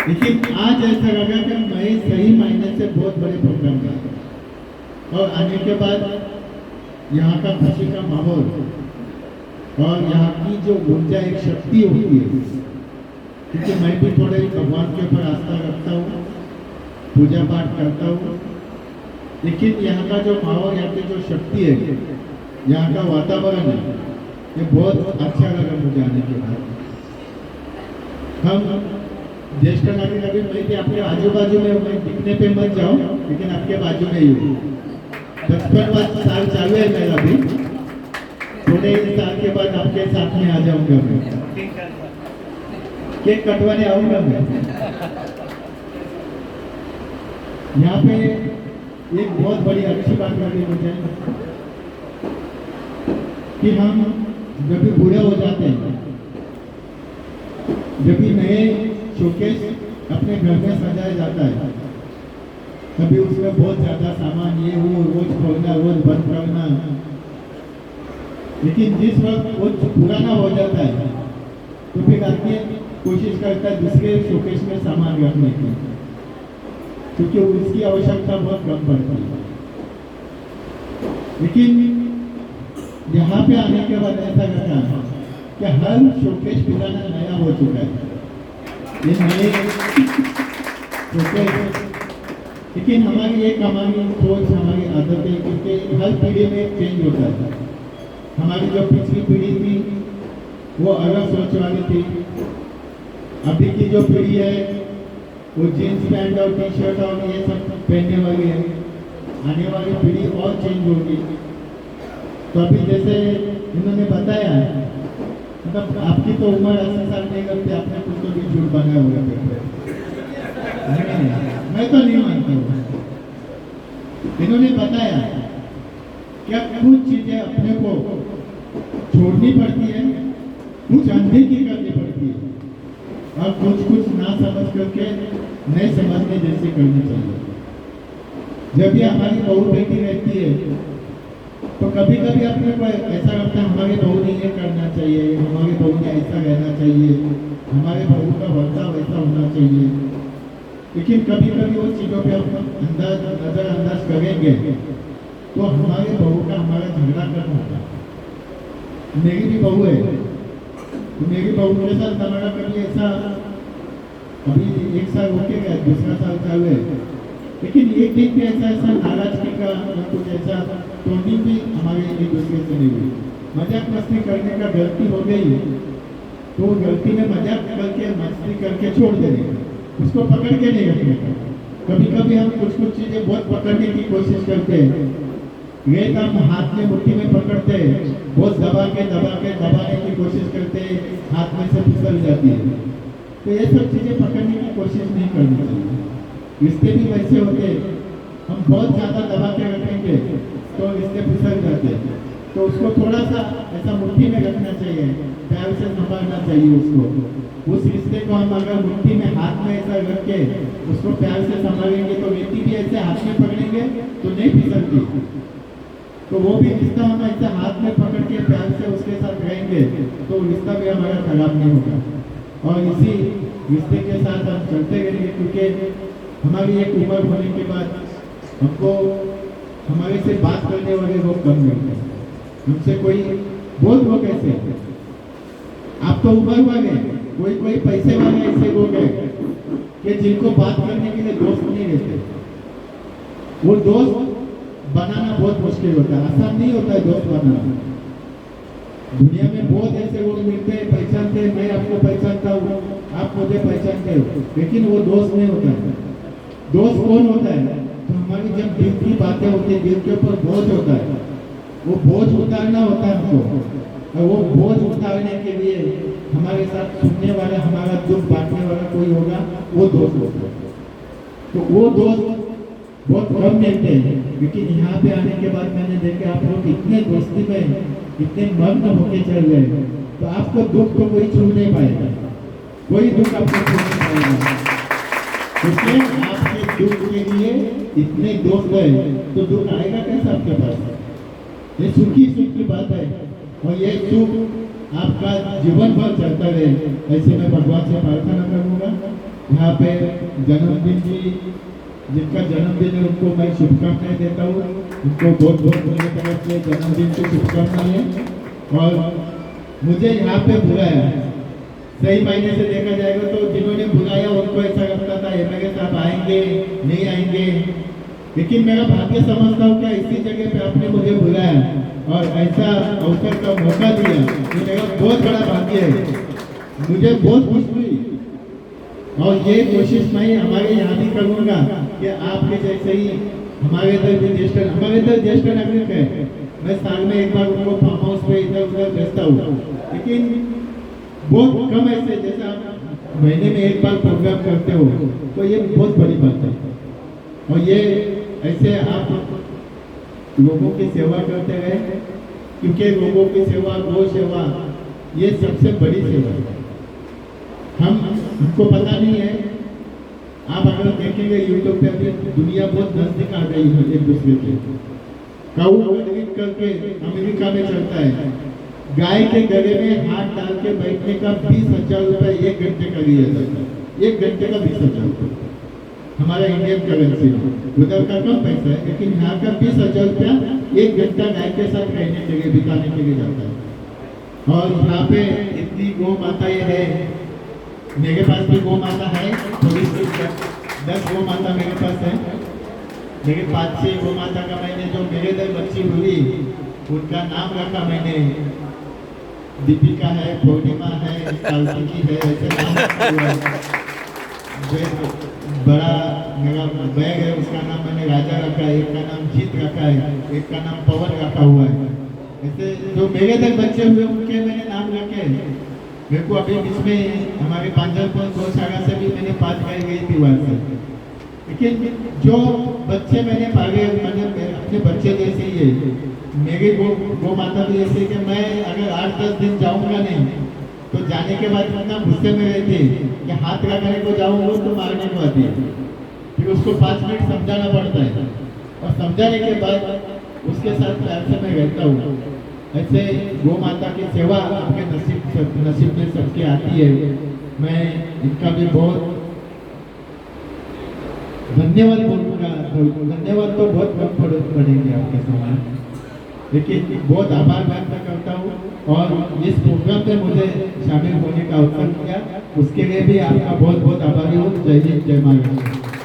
लेकिन आज ऐसा लगा कि मैं सही मायने से बहुत बड़े प्रोग्राम का और आने के बाद यहाँ का खुशी का माहौल और यहाँ की जो ऊर्जा एक शक्ति होती है, क्योंकि मैं भी थोड़े भगवान के ऊपर आस्था रखता हूँ, पूजा पाठ करता हूँ, लेकिन यहाँ का जो माहौल, यहाँ की जो शक्ति है, यहाँ का वातावरण है, ये बहुत अच्छा लगा मुझे आने के बाद। हम ज्येष्ठ नागरिक अभी मैं भी आपके आजू बाजू में, मैं दिखने पे मत जाओ, लेकिन आपके बाजू में ही हूँ। 55 साल चालू है मेरा भी, थोड़े साल के बाद आपके साथ में आ जाऊंगा मैं, केक कटवाने आऊंगा मैं। यहाँ पे एक बहुत बड़ी अच्छी बात लगी मुझे कि हम जब भी बूढ़े हो जाते हैं, जब भी नए शोकेस अपने घर में सजाया जाता है, कभी उसमें बहुत ज्यादा सामान ये वो रोज खोलना, रोज बंद करना, लेकिन जिस वक्त वो पुराना हो जाता है तो फिर आदमी कोशिश करता है दूसरे शोकेस में सामान रखने की, क्योंकि उसकी आवश्यकता बहुत कम पड़ती है। लेकिन यहाँ पे आने के बाद ऐसा लगता है कि हर शोकेस पुराना नया हो चुका है, ये नए शोकेस। लेकिन हमारी एक हमारी सोच, हमारी आदतें, क्योंकि हर पीढ़ी में चेंज होता है। हमारी जो पिछली पीढ़ी थी वो अलग सोच वाली थी, अभी की जो पीढ़ी है वो जीन्स पैंट और टी शर्ट और ये सब पहनने वाली है, आने वाली पीढ़ी और चेंज होगी। तो अभी जैसे इन्होंने बताया, मतलब आपकी तो उम्र 80 साल नहीं करती, आपने कुछ तो भी झूठ बनाया होगा पेपर, मैं तो नहीं मानता हूँ। इन्होंने बताया क्या कुछ चीजें अपने को छोड़नी पड़ती है, कुछ अनदेखी करनी पड़ती है और कुछ ना समझ करके नए समझने जैसे करनी चाहिए। जब भी हमारी बहू बेटी रहती है तो कभी कभी अपने को ऐसा लगता है हमारे बहू ने ये करना चाहिए, हमारे बहू ने ऐसा रहना चाहिए, हमारे बहू का बर्ताव ऐसा होना चाहिए। लेकिन कभी कभी वो चीज़ों पे हम नजरअंदाज करेंगे तो हमारे बहू का हमारा झगड़ा करना होगा। मेरी भी बहू है, तो मेरी बहू के साथ हमारा कभी ऐसा, अभी 1 साल होके गया, दूसरा साल चालू है, लेकिन एक दिन भी ऐसा नाराजगी का या कुछ ऐसा टोनिंग भी हमारे एक दूसरे से नहीं हुई। मजाक मस्ती करने का गलती हो गई तो वो गलती में मजाक करके मस्ती करके छोड़ देंगे, उसको पकड़ के नहीं रखने का। कभी कभी हम कुछ चीजें बहुत पकड़ने की कोशिश करते हैं, ये हम हाथ में मुट्ठी में पकड़ते हैं, बहुत दबाने की कोशिश करते हैं, हाथ में से फिसल जाती है। तो ये सब चीजें पकड़ने की कोशिश नहीं करनी चाहिए। रिश्ते भी वैसे होते हैं, हम बहुत ज्यादा दबा के रखेंगे तो रिश्ते फिसल जाते हैं। तो उसको थोड़ा सा ऐसा मुट्ठी में रखना चाहिए, प्यार से संभालना चाहिए उसको। उस रिश्ते को हम अगर मुट्ठी में हाथ में ऐसा रख के उसको प्यार से संभालेंगे तो व्यक्ति भी ऐसे हाथ में पकड़ेंगे तो नहीं फिसलती। तो वो भी रिश्ता हम ऐसे हाथ में पकड़ के प्यार से उसके साथ रहेंगे तो रिश्ता भी हमारा खराब नहीं होगा। और इसी रिश्ते के साथ हम चलते रहेंगे, क्योंकि हमारी एक उम्र होने के बाद हमको हमारे से बात करने वाले लोग कम मिलते हैं। हमसे कोई बोल वो कैसे, आप तो उम्र वाले, कोई पैसे वाले ऐसे लोग हैं कि जिनको बात करने के लिए दोस्त नहीं रहते। वो दोस्त बनाना बहुत मुश्किल होता है, आसान नहीं होता है दोस्त बनाना। दुनिया में बहुत ऐसे लोग मिलते हैं, पहचानते हैं, मैं आपको पहचानता हूँ, आप मुझे पहचानते हो, लेकिन वो दोस्त नहीं होता है। दोस्त कौन होता है? तो हमारी जब दिल की बातें होती है, दिल के ऊपर बोझ होता है, वो बोझ उतारना होता है हमको, और वो बोझ उतारने के लिए हमारे साथ सुनने वाला, हमारा दुख बांटने वाला कोई होगा, वो दोस्त होता है। तो वो दोस्त बहुत कम मिलते हैं। लेकिन यहाँ पे आने के बाद मैंने देखा आप लोग इतने दोस्ती में इतने मग्न होके चल रहे, तो आपको दुख तो कोई छू नहीं पाएगा, कोई दुख आपको छू नहीं पाएगा। क्योंकि आपके दुख के लिए इतने दोस्त गए तो दुख आएगा कैसे आपके पास? ये सुख की बात है, और ये सुख आपका जीवन भर चलता रहे, ऐसे मैं भगवान से प्रार्थना करूंगा। यहाँ पे जन्मदिन की जिनका जन्मदिन है उनको मैं शुभकामनाएं देता हूँ। उनको बहुत बहुत मेरी तरफ से जन्मदिन की शुभकामनाएं। और मुझे यहाँ पे बुलाया, सही मायने से देखा जाएगा तो जिन्होंने बुलाया उनको ऐसा लगता था एमएलए साहब आएंगे नहीं आएंगे, लेकिन मेरा भाग्य समझता हूँ कि इसी जगह पे आपने मुझे बुलाया और ऐसा अवसर का मौका दिया, ये मेरा बहुत बड़ा भाग्य है। मुझे बहुत खुशी हुई और ये कोशिश मैं हमारे यहाँ भी करूँगा कि आपके जैसे ही हमारे इधर भी ज्येष्ठ नागरिक है, मैं साल में एक बार उनको फार्म हाउस पे इधर उधर भेजता हूँ, लेकिन बहुत कम ऐसे जैसे आप महीने में एक बार प्रोग्राम करते हो तो ये बहुत बड़ी बात है। और ये ऐसे आप लोगों की सेवा करते रहे, क्योंकि लोगों की सेवा, गौ सेवा, ये सबसे बड़ी सेवा है। हमको पता नहीं है, आप अगर देखेंगे यूट्यूब पे अभी दुनिया बहुत नजदीक आ गई है एक दूसरे के। काऊ करके अमेरिका में चलता है, गाय के गले में हाथ डाल के बैठने का 20,000 रुपये 1 घंटे का लिया जाता है। 1 घंटे का 20,000 रुपये हमारा इंडियन करेंसी में, उधर का कम पैसा है, लेकिन यहाँ का 20,000 रुपया 1 घंटा गाय के साथ रहने के लिए, बिताने के लिए जाता है। और यहाँ पे इतनी गौ माताएं है, मेरे पास भी गौ माता है, थोड़ी सी 10 गौ माता मेरे पास है। मेरे 5-6 गौ माता का मैंने जो मेरे दर बच्ची हुई उनका नाम रखा मैंने, दीपिका है, पूर्णिमा है, कार्तिकी है, ऐसे नाम। बड़ा मेरा बैग है, उसका नाम मैंने राजा रखा है, एक का नाम जीत रखा है, एक का नाम पवन रखा हुआ है। ऐसे जो मेरे तक बच्चे हुए उनके मैंने नाम रखे। मेरे को अभी बीच में हमारे पांजलपुर गौशाला से भी मैंने 5 गाय गई थी वहाँ से, लेकिन जो बच्चे मैंने पाले मैंने अपने बच्चे जैसे ही है। मेरी गौ माता भी ऐसे कि मैं अगर 8-10 दिन जाऊँगा नहीं तो जाने के बाद इतना गुस्से में रहती कि हाथ लगाने को जाऊँगा तो मारने को आती है। फिर उसको 5 मिनट समझाना पड़ता है और समझाने के बाद उसके साथ प्यार से मैं रहता हूँ। ऐसे गौ माता की सेवा आपके नसीब में सबके आती है। मैं इनका भी बहुत धन्यवाद बोलूँगा। धन्यवाद तो बहुत कम पड़ेंगे आपके सामने, लेकिन बहुत आभार व्यक्त करता हूँ। और इस प्रोग्राम में मुझे शामिल होने का अवसर मिला, उसके लिए भी आपका बहुत बहुत आभारी हूँ। जय हिंद, जय महाराष्ट्र।